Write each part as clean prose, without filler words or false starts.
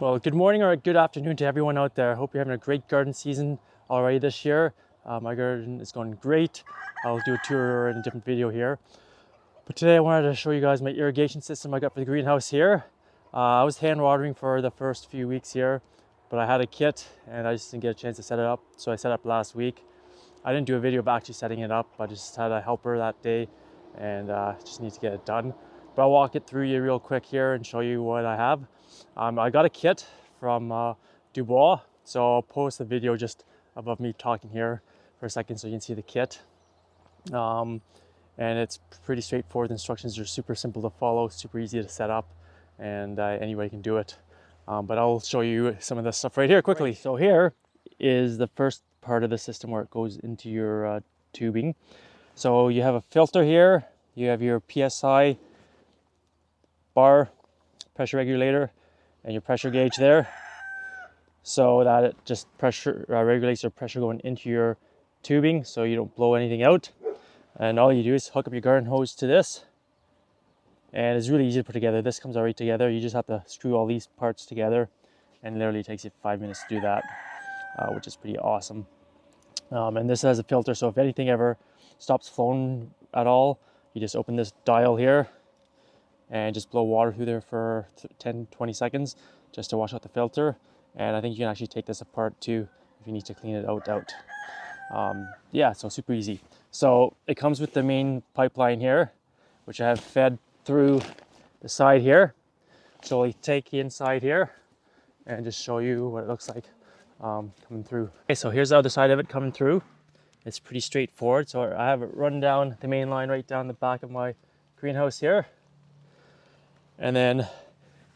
Well, good morning or good afternoon to everyone out there. Hope you're having a great garden season already this year. My garden is going great. I'll do a tour in a different video here. But today I wanted to show you guys my irrigation system I got for the greenhouse here. I was hand watering for the first few weeks here, but I had a kit and I just didn't get a chance to set it up. So I set up last week. I didn't do a video of actually setting it up. I just had a helper that day and just need to get it done. But I'll walk it through you real quick here and show you what I have. I got a kit from Dubois, so I'll post the video just above me talking here for a second so you can see the kit. And it's pretty straightforward. The instructions are super simple to follow, super easy to set up, and anybody can do it. But I'll show you some of this stuff right here quickly. So here is the first part of the system where it goes into your tubing. So you have a filter here, you have your PSI bar, pressure regulator, and your pressure gauge there, so that it just regulates your pressure going into your tubing so you don't blow anything out. And all you do is hook up your garden hose to this, and it's really easy to put together. This comes already together. You just have to screw all these parts together, and literally it takes you 5 minutes to do that, which is pretty awesome. And this has a filter, so if anything ever stops flowing at all, you just open this dial here and just blow water through there for 10-20 seconds just to wash out the filter. And I think you can actually take this apart too if you need to clean it out. Yeah, so super easy. So it comes with the main pipeline here, which I have fed through the side here. So I'll take you inside here and just show you what it looks like coming through. Okay, so here's the other side of it coming through. It's pretty straightforward. So I have it run down the main line right down the back of my greenhouse here. And then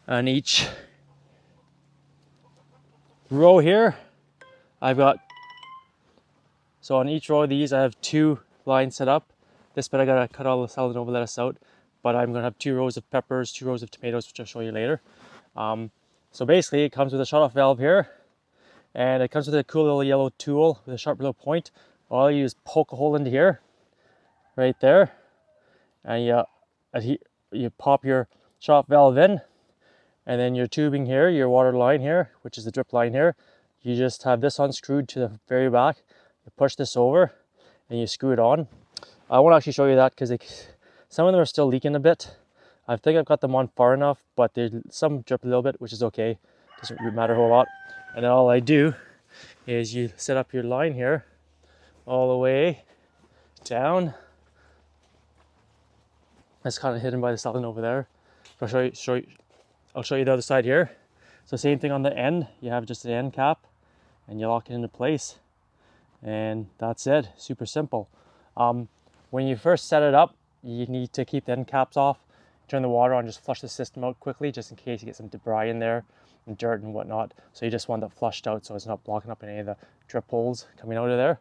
on each row here, on each row of these, I have 2 lines set up. This bit I gotta cut all the salad over lettuce out, but I'm gonna have 2 rows of peppers, 2 rows of tomatoes, which I'll show you later. So basically it comes with a shut-off valve here, and it comes with a cool little yellow tool with a sharp little point. All you do is poke a hole into here, right there, and you pop your shut-off valve in, and then your tubing here, your water line here, which is the drip line here, you just have this unscrewed to the very back. You push this over and you screw it on. I won't actually show you that because some of them are still leaking a bit. I think I've got them on far enough, but some drip a little bit, which is okay. Doesn't really matter a whole lot. And then all I do is you set up your line here all the way down. That's kind of hidden by the saline over there. I'll show you the other side here. So same thing on the end. You have just an end cap and you lock it into place, and that's it. Super simple. When you first set it up, you need to keep the end caps off, turn the water on, just flush the system out quickly, just in case you get some debris in there and dirt and whatnot. So you just want that flushed out so it's not blocking up any of the drip holes coming out of there.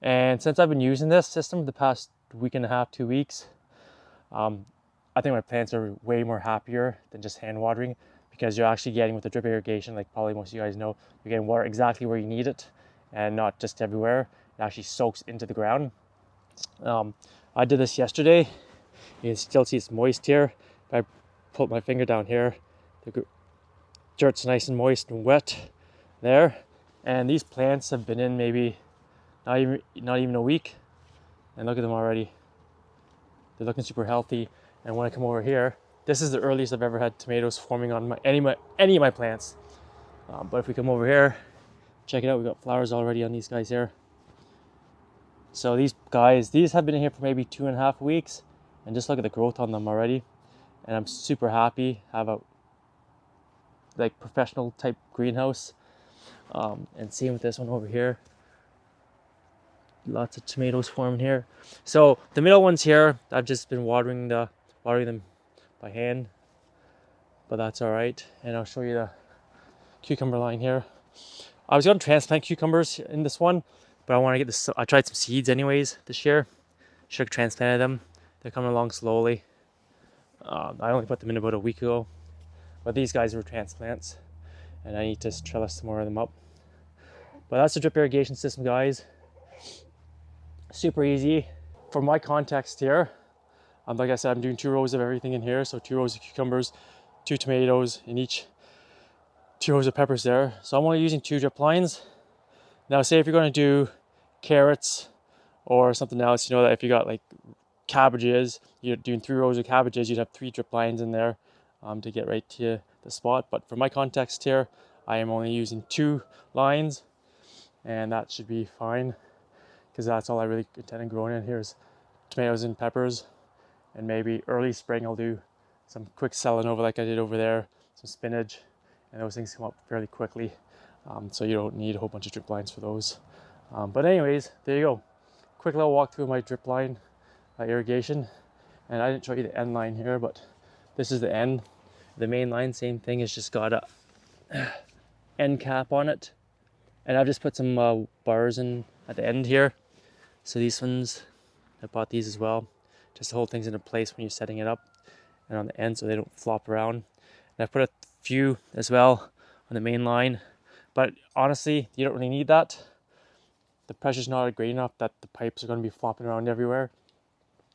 And since I've been using this system the past week and a half, 2 weeks, I think my plants are way more happier than just hand watering, because you're actually getting, with the drip irrigation, like probably most of you guys know, you're getting water exactly where you need it and not just everywhere. It actually soaks into the ground. I did this yesterday. You can still see it's moist here. If I put my finger down here, the dirt's nice and moist and wet there. And these plants have been in maybe not even a week, and look at them already. They're looking super healthy. And when I come over here, this is the earliest I've ever had tomatoes forming on any of my plants. But if we come over here, check it out, we've got flowers already on these guys here. So these have been in here for maybe 2.5 weeks, and just look at the growth on them already. And I'm super happy. I have a professional type greenhouse. And same with this one over here. Lots of tomatoes forming here. So the middle ones here, I've just been watering them by hand, but that's all right. And I'll show you the cucumber line here. I was going to transplant cucumbers in this one, but I want to get this. I tried some seeds anyways this year. Should have transplanted them. They're coming along slowly. I only put them in about a week ago, but these guys were transplants, and I need to trellis some more of them up. But that's the drip irrigation system, guys. Super easy. For my context here, like I said, I'm doing 2 rows of everything in here. So 2 rows of cucumbers, 2 tomatoes in each 2 rows of peppers there. So I'm only using 2 drip lines. Now say if you're going to do carrots or something else, you know that if you got like cabbages, you're doing 3 rows of cabbages, you'd have 3 drip lines in there to get right to the spot. But for my context here, I am only using 2 lines, and that should be fine because that's all I really intend on growing in here is tomatoes and peppers. And maybe early spring I'll do some quick selling over like I did over there, some spinach, and those things come up fairly quickly. So you don't need a whole bunch of drip lines for those. But anyways, there you go. Quick little walk through my drip line irrigation. And I didn't show you the end line here, but this is the end. The main line, same thing, it's just got a end cap on it. And I've just put some bars in at the end here. So these ones, I bought these as well. Just to hold things into place when you're setting it up and on the end so they don't flop around. And I put a few as well on the main line. But honestly, you don't really need that. The pressure's not great enough that the pipes are going to be flopping around everywhere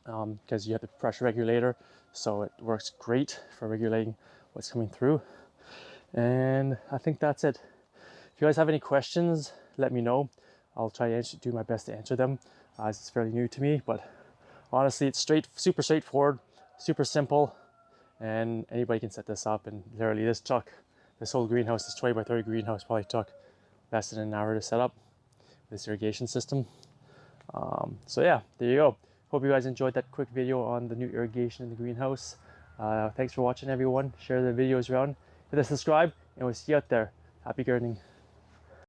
because you have the pressure regulator. So it works great for regulating what's coming through. And I think that's it. If you guys have any questions, let me know. I'll try to do my best to answer them as it's fairly new to me. But honestly, it's super straightforward, super simple. And anybody can set this up. And literally this whole greenhouse, this 20 by 30 greenhouse probably took less than an hour to set up this irrigation system. So yeah, there you go. Hope you guys enjoyed that quick video on the new irrigation in the greenhouse. Thanks for watching, everyone. Share the videos around. Hit the subscribe, and we'll see you out there. Happy gardening.